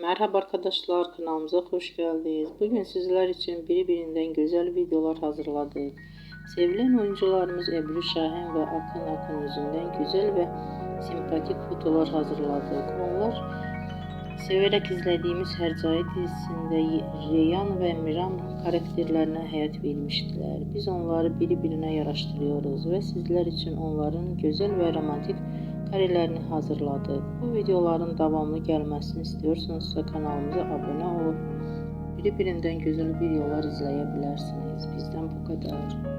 Merhaba arkadaşlar, kanalımıza hoş geldiniz. Bugün sizler için birbirinden güzel videolar hazırladık. Sevilen oyuncularımız Ebru Şahin ve Akın Akın yüzünden güzel ve sempatik fotolar hazırladık. Onlar severek izlediğimiz Hercai dizisinde Reyhan ve Miran karakterlerine hayat vermiştiler. Biz onları birbirine yaraştırıyoruz ve sizler için onların güzel ve romantik karelerini hazırladık. Bu videoların devamlı gelmesini istiyorsanızsa kanalımıza abone olup birbirinden güzel videolar izleyebilirsiniz. Bizden bu kadar.